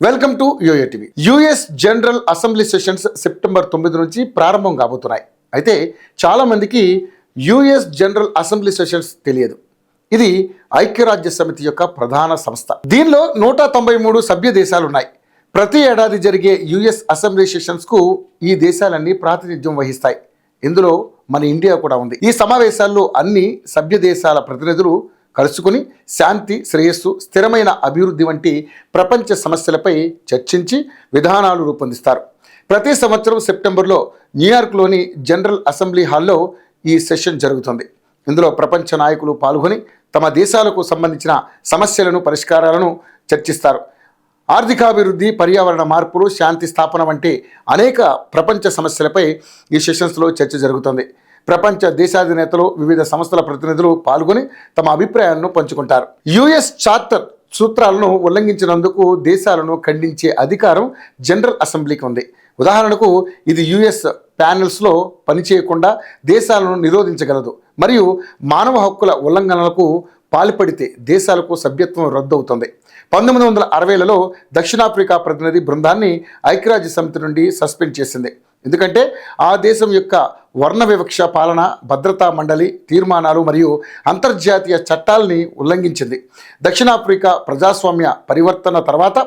Welcome to YoYo TV. US general assembly sessions September 9 నుంచి ప్రారంభం కాబోతున్నాయి. అయితే చాలామందికి యుఎస్ జనరల్ అసెంబ్లీ సెషన్స్ తెలియదు. ఇది ఐక్యరాజ్య సమితి యొక్క ప్రధాన సంస్థ. దీనిలో 193 సభ్య దేశాలు ఉన్నాయి. ప్రతి ఏడాది జరిగే యుఎస్ అసెంబ్లీ సెషన్స్కు ఈ దేశాలన్నీ ప్రాతినిధ్యం వహిస్తాయి. ఇందులో మన ఇండియా కూడా ఉంది. ఈ సమావేశాల్లో అన్ని సభ్య దేశాల ప్రతినిధులు కలుసుకుని శాంతి, శ్రేయస్సు, స్థిరమైన అభివృద్ధి వంటి ప్రపంచ సమస్యలపై చర్చించి విధానాలు రూపొందిస్తారు. ప్రతి సంవత్సరం సెప్టెంబర్లో న్యూయార్క్లోని జనరల్ అసెంబ్లీ హాల్లో ఈ సెషన్ జరుగుతుంది. ఇందులో ప్రపంచ నాయకులు పాల్గొని తమ దేశాలకు సంబంధించిన సమస్యలను, పరిష్కారాలను చర్చిస్తారు. ఆర్థికాభివృద్ధి, పర్యావరణ మార్పులు, శాంతి స్థాపన వంటి అనేక ప్రపంచ సమస్యలపై ఈ సెషన్స్లో చర్చ జరుగుతుంది. ప్రపంచ దేశాధినేతలు, వివిధ సంస్థల ప్రతినిధులు పాల్గొని తమ అభిప్రాయాలను పంచుకుంటారు. యుఎస్ చార్టర్ సూత్రాలను ఉల్లంఘించినందుకు దేశాలను ఖండించే అధికారం జనరల్ అసెంబ్లీకి ఉంది. ఉదాహరణకు, ఇది యుఎస్ ప్యానెల్స్లో పనిచేయకుండా దేశాలను నిరోధించగలదు మరియు మానవ హక్కుల ఉల్లంఘనలకు పాల్పడితే దేశాలకు సభ్యత్వం రద్దవుతుంది. 1960లలో దక్షిణాఫ్రికా ప్రతినిధి బృందాన్ని ఐక్యరాజ్య సమితి నుండి సస్పెండ్ చేసింది. ఎందుకంటే ఆ దేశం యొక్క వర్ణ వివక్ష పాలన, భద్రతా మండలి తీర్మానాలు మరియు అంతర్జాతీయ చట్టాలని ఉల్లంఘించింది. దక్షిణాఫ్రికా ప్రజాస్వామ్య పరివర్తన తర్వాత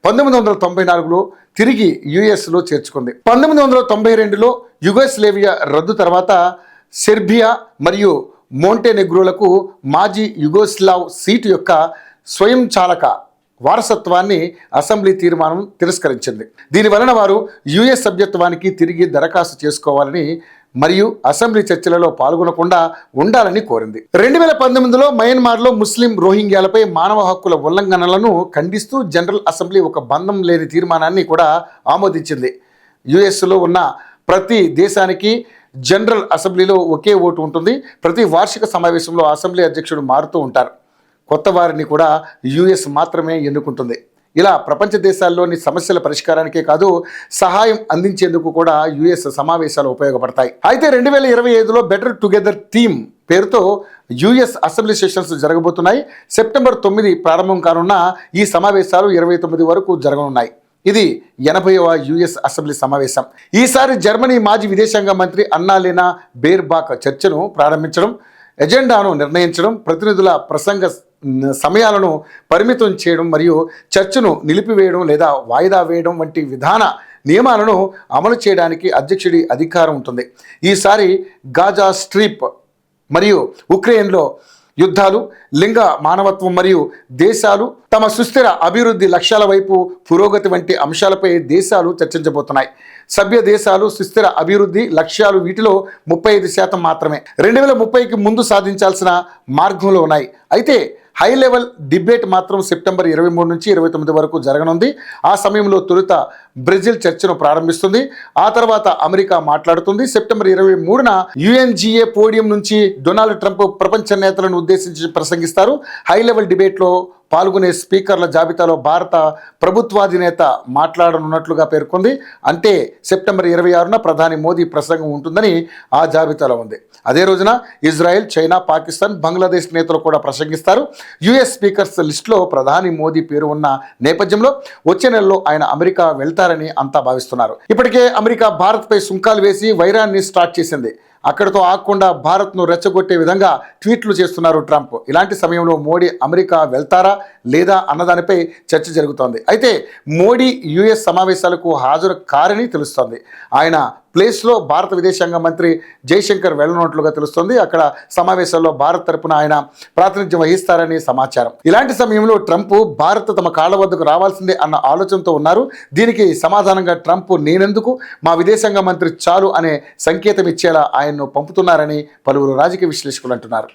1994లో తిరిగి యుఎస్లో చేర్చుకుంది. 1992లో యుగోస్లేవియా రద్దు తర్వాత సెర్బియా మరియు మోంటెనెగ్రోలకు మాజీ యుగోస్లావ్ సీటు యొక్క స్వయంచాలక వారసత్వాన్ని అసెంబ్లీ తీర్మానం తిరస్కరించింది. దీనివలన వారు యుఎస్ సభ్యత్వానికి తిరిగి దరఖాస్తు చేసుకోవాలని మరియు అసెంబ్లీ చర్చలలో పాల్గొనకుండా ఉండాలని కోరింది. 2019లో మయన్మార్లో ముస్లిం రోహింగ్యాలపై మానవ హక్కుల ఉల్లంఘనలను ఖండిస్తూ జనరల్ అసెంబ్లీ ఒక బంధం లేని తీర్మానాన్ని కూడా ఆమోదించింది. యుఎస్లో ఉన్న ప్రతి దేశానికి జనరల్ అసెంబ్లీలో ఒకే ఓటు ఉంటుంది. ప్రతి వార్షిక సమావేశంలో అసెంబ్లీ అధ్యక్షుడు మారుతూ ఉంటారు. కొత్త వారిని కూడా యుఎస్ మాత్రమే ఎన్నుకుంటుంది. ఇలా ప్రపంచ దేశాల్లోని సమస్యల పరిష్కారానికే కాదు, సహాయం అందించేందుకు కూడా యుఎస్ సమావేశాలు ఉపయోగపడతాయి. అయితే 2025లో బెటర్ టుగెదర్ థీమ్ పేరుతో యుఎస్ అసెంబ్లీ సెషన్స్ జరగబోతున్నాయి. సెప్టెంబర్ 9 ప్రారంభం కానున్న ఈ సమావేశాలు 29 వరకు జరగనున్నాయి. ఇది 80వ యుఎస్ అసెంబ్లీ సమావేశం. ఈసారి జర్మనీ మాజీ విదేశాంగ మంత్రి అన్నాలెనా బేర్బాక్ చర్చను ప్రారంభించడం, ఎజెండాను నిర్ణయించడం, ప్రతినిధుల ప్రసంగ సమయాలను పరిమితం చేయడం మరియు చర్చను నిలిపివేయడం లేదా వాయిదా వేయడం వంటి విధాన నియమాలను అమలు చేయడానికి అధ్యక్షుడి అధికారం ఉంటుంది. ఈసారి గాజా స్ట్రిప్ మరియు ఉక్రెయిన్లో యుద్ధాలు, లింగ మానవత్వం మరియు దేశాలు తమ సుస్థిర అభివృద్ధి లక్ష్యాల వైపు పురోగతి వంటి అంశాలపై దేశాలు చర్చించబోతున్నాయి. సభ్య దేశాలు సుస్థిర అభివృద్ధి లక్ష్యాలు వీటిలో 35% మాత్రమే 2030కి ముందు సాధించాల్సిన మార్గంలో ఉన్నాయి. అయితే హై లెవెల్ డిబేట్ మాత్రం సెప్టెంబర్ 23 నుంచి 29 వరకు జరగనుంది. ఆ సమయంలో తొలుత బ్రెజిల్ చర్చను ప్రారంభిస్తుంది. ఆ తర్వాత అమెరికా మాట్లాడుతుంది. సెప్టెంబర్ 23న యుఎన్జిఏ పోడియం నుంచి డొనాల్డ్ ట్రంప్ ప్రపంచ నేతలను ఉద్దేశించి ప్రసంగిస్తారు. హై లెవెల్ డిబేట్లో పాల్గొనే స్పీకర్ల జాబితాలో భారత ప్రభుత్వాధినేత మాట్లాడనున్నట్లుగా పేర్కొంది. అంటే సెప్టెంబర్ 26న ప్రధాని మోదీ ప్రసంగం ఉంటుందని ఆ జాబితాలో ఉంది. అదే రోజున ఇజ్రాయెల్, చైనా, పాకిస్తాన్, బంగ్లాదేశ్ నేతలు కూడా ప్రసంగిస్తారు. యుఎస్ స్పీకర్స్ లిస్టులో ప్రధాని మోదీ పేరు ఉన్న నేపథ్యంలో వచ్చే నెలలో ఆయన అమెరికా వెళ్తారని అంతా భావిస్తున్నారు. ఇప్పటికే అమెరికా భారత్పై సుంకాలు వేసి వైరాన్ని స్టార్ట్ చేసింది. అక్కడితో ఆగకుండా భారత్ను రెచ్చగొట్టే విధంగా ట్వీట్లు చేస్తున్నారు ట్రంప్. ఇలాంటి సమయంలో మోడీ అమెరికా వెళ్తారా లేదా అన్నదానిపై చర్చ జరుగుతోంది. అయితే మోడీ యుఎస్ సమావేశాలకు హాజరు కారని తెలుస్తోంది. ఆయన ప్లేస్లో భారత విదేశాంగ మంత్రి జైశంకర్ వెళ్ళనున్నట్లుగా తెలుస్తుంది. అక్కడ సమావేశాల్లో భారత్ తరపున ఆయన ప్రాతినిధ్యం వహిస్తారని సమాచారం. ఇలాంటి సమయంలో ట్రంప్ భారత్ తమ కాళ్ల వద్దకు రావాల్సిందే అన్న ఆలోచనతో ఉన్నారు. దీనికి సమాధానంగా ట్రంప్ నేనెందుకు, మా విదేశాంగ మంత్రి చాలు అనే సంకేతం ఇచ్చేలా ఆయన్ను పంపుతున్నారని పలువురు రాజకీయ విశ్లేషకులు అంటున్నారు.